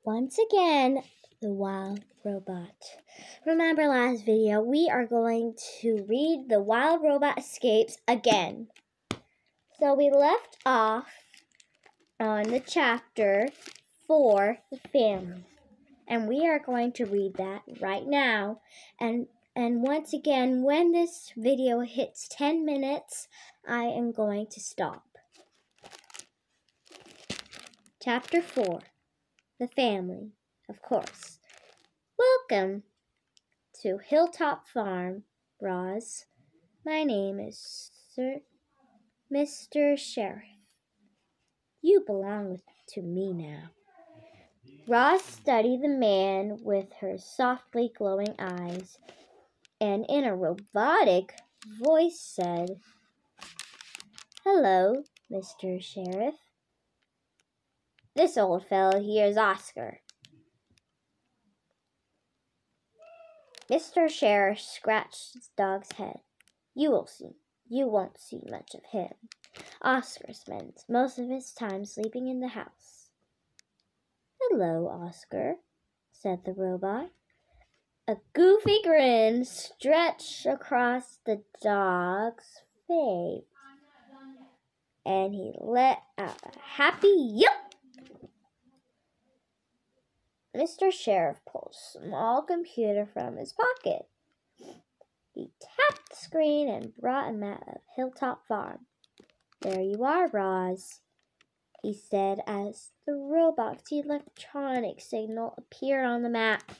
once again, the Wild Robot. Remember last video, we are going to read The Wild Robot Escapes again. So we left off on the chapter for the family. And we are going to read that right now. And once again, when this video hits 10 minutes, I am going to stop. Chapter 4. The family, of course. Welcome to Hilltop Farm, Roz. My name is Mr. Sheriff. You belong to me now. Roz studied the man with her softly glowing eyes and in a robotic voice said, "Hello, Mr. Sheriff. This old fellow here is Oscar." Mr. Sheriff scratched his dog's head. You won't see much of him. Oscar spends most of his time sleeping in the house." "Hello, Oscar," said the robot. A goofy grin stretched across the dog's face, and he let out a happy yelp. Mr. Sheriff pulled a small computer from his pocket. He tapped the screen and brought a map of Hilltop Farm. "There you are, Roz," he said as the robot's electronic signal appeared on the map.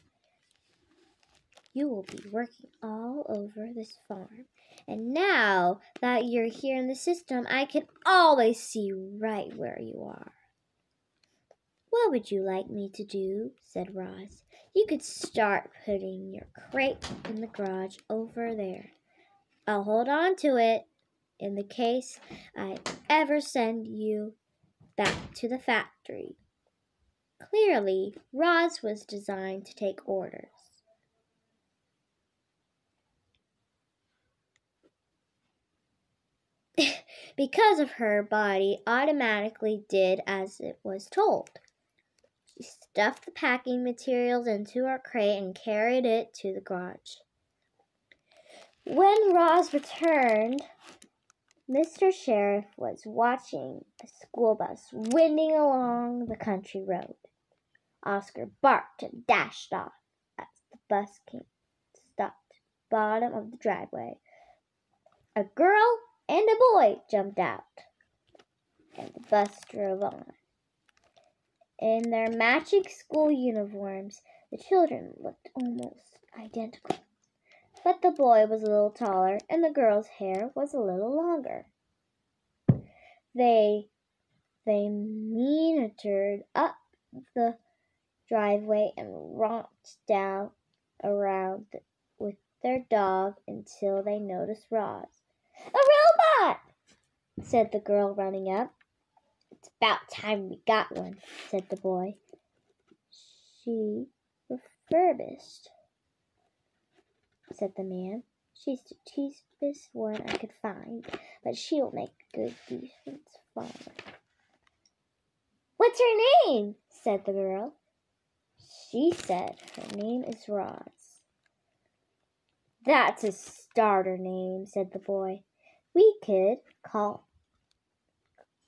"You will be working all over this farm. And now that you're here in the system, I can always see right where you are." "What would you like me to do?" said Roz. "You could start putting your crate in the garage over there. I'll hold on to it in the case I ever send you back to the factory." Clearly, Roz was designed to take orders. Because of her body automatically did as it was told. She stuffed the packing materials into her crate and carried it to the garage. When Roz returned, Mr. Sheriff was watching a school bus winding along the country road. Oscar barked and dashed off as the bus stopped at the bottom of the driveway. A girl and a boy jumped out, and the bus drove on. In their matching school uniforms, the children looked almost identical. But the boy was a little taller, and the girl's hair was a little longer. They meandered up the driveway and romped down around with their dog until they noticed Roz. "A robot!" said the girl, running up. "It's about time we got one," said the boy. "She refurbished," said the man. "She's the cheapest one I could find, but she'll make a good defense farmer." "What's her name?" said the girl. She said her name is Roz. "That's a starter name," said the boy. "We could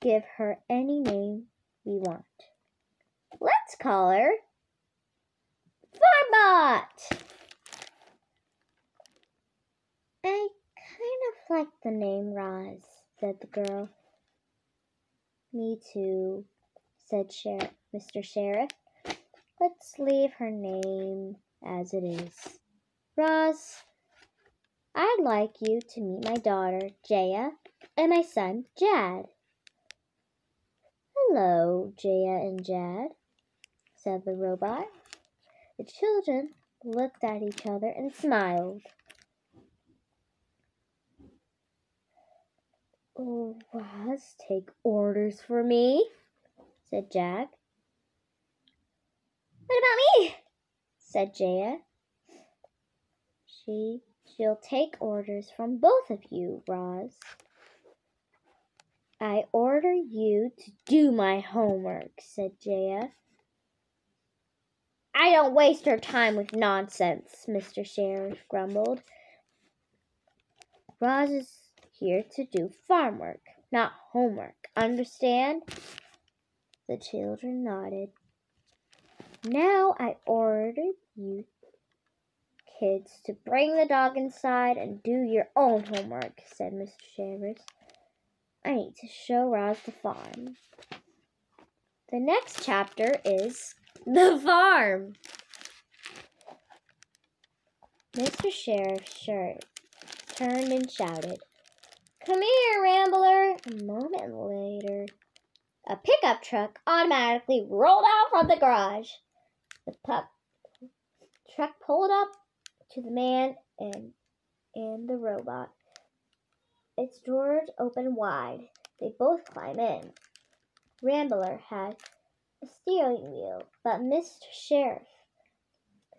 give her any name we want. Let's call her Farbot." "I kind of like the name Roz," said the girl. "Me too," said Mr. Sheriff. "Let's leave her name as it is. Roz, I'd like you to meet my daughter, Jaya, and my son, Jad." "Hello, Jaya and Jad," said the robot. The children looked at each other and smiled. "Oh, Roz, take orders for me," said Jad. "What about me?" said Jaya. She'll take orders from both of you, Roz. "I order you to do my homework," said Jaya. I don't waste her time with nonsense, Mr. Sheriff grumbled. Roz is here to do farm work, not homework. Understand? The children nodded. Now I ordered you kids to bring the dog inside and do your own homework, said Mr. Sheriff. I need to show Roz the farm. The next chapter is the farm. Mr. Sheriff's shirt turned and shouted, "Come here, Rambler!" A moment later, a pickup truck automatically rolled out from the garage. The truck pulled up to the man and the robot. Its doors opened wide. They both climbed in. Rambler had a steering wheel, but Mr. Sheriff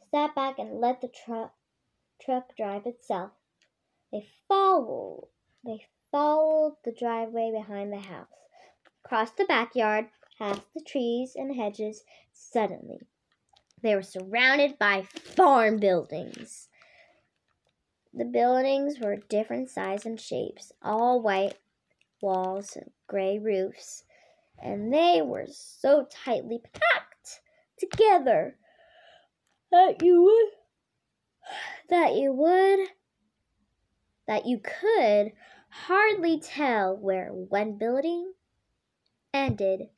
sat back and let the truck drive itself. They followed the driveway behind the house, crossed the backyard, past the trees and hedges. Suddenly, they were surrounded by farm buildings. The buildings were different sizes and shapes, all white walls and gray roofs, and they were so tightly packed together that you could hardly tell where one building ended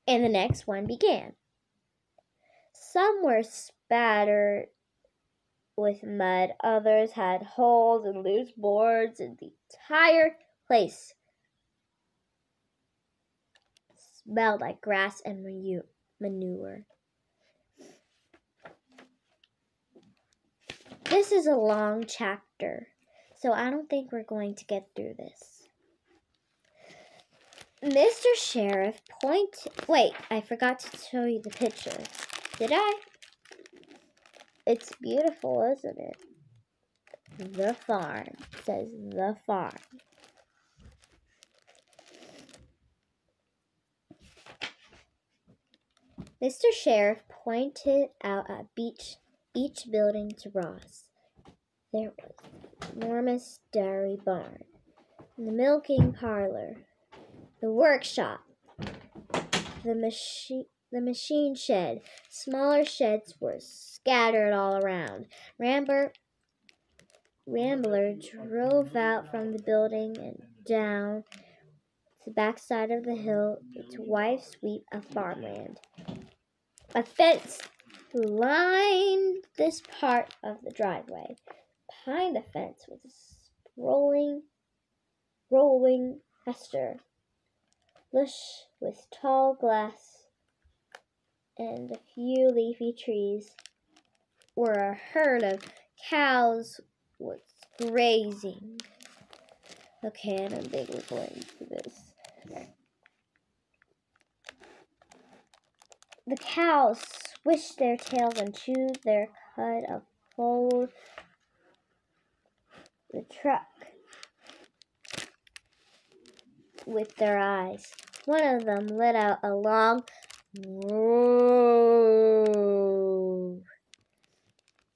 and the next one began. Some were spattered with mud, others had holes and loose boards, and the entire place smelled like grass and manure. This is a long chapter, so I don't think we're going to get through this. Mr. Sheriff Wait, I forgot to show you the picture. Did I? It's beautiful, isn't it? The farm. It says the farm. Mr. Sheriff pointed out each building to Roz. There was an enormous dairy barn, the milking parlor, the workshop, the machine shed. Smaller sheds were scattered all around. Rambler drove out from the building and down the backside of the hill to wide sweep of farmland. A fence lined this part of the driveway. Behind the fence was a rolling pasture, lush with tall grass and a few leafy trees, where a herd of cows was grazing. Okay, I don't think we're going to this. The cows swished their tails and chewed their cud of fold. The truck with their eyes. One of them let out a long whoa.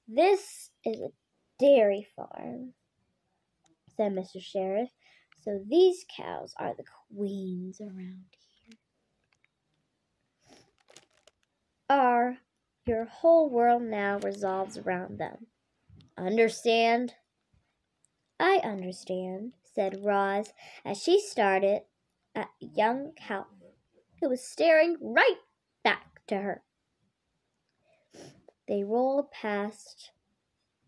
This is a dairy farm, said Mr. Sheriff. So these cows are the queens around here. Your whole world now revolves around them. Understand? I understand, said Roz as she started at a young cow who was staring right back to her. They rolled past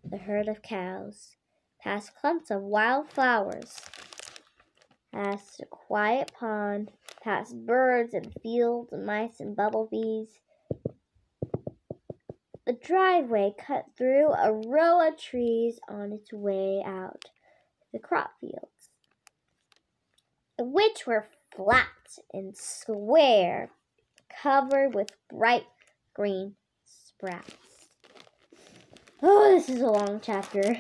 the herd of cows, past clumps of wild flowers, past a quiet pond, past birds and fields and mice and bumblebees. The driveway cut through a row of trees on its way out to the crop fields, which were flat and square, covered with bright green sprouts. Oh, this is a long chapter.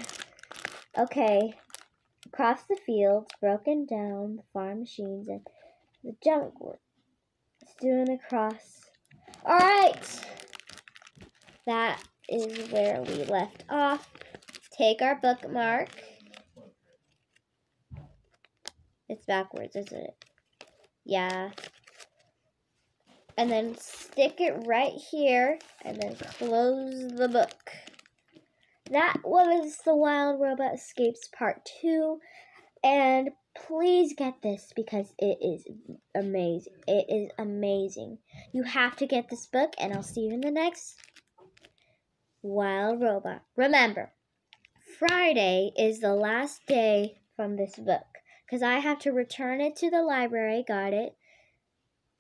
Okay, across the fields, broken down, the farm machines and the junk were strewn across. Alright. That is where we left off. Take our bookmark. It's backwards, isn't it? Yeah. And then stick it right here and then close the book. That was The Wild Robot Escapes Part 2. And please get this because it is amazing. It is amazing. You have to get this book, and I'll see you in the next Wild Robot. Remember, Friday is the last day from this book because I have to return it to the library. Got it?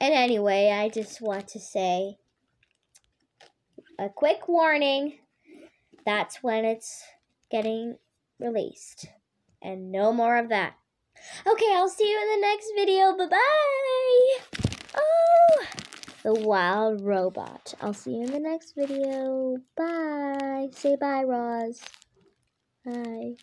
And anyway, I just want to say a quick warning. That's when it's getting released. And no more of that. Okay, I'll see you in the next video. Bye-bye. Oh, The Wild Robot. I'll see you in the next video. Bye. Say bye, Roz. Bye.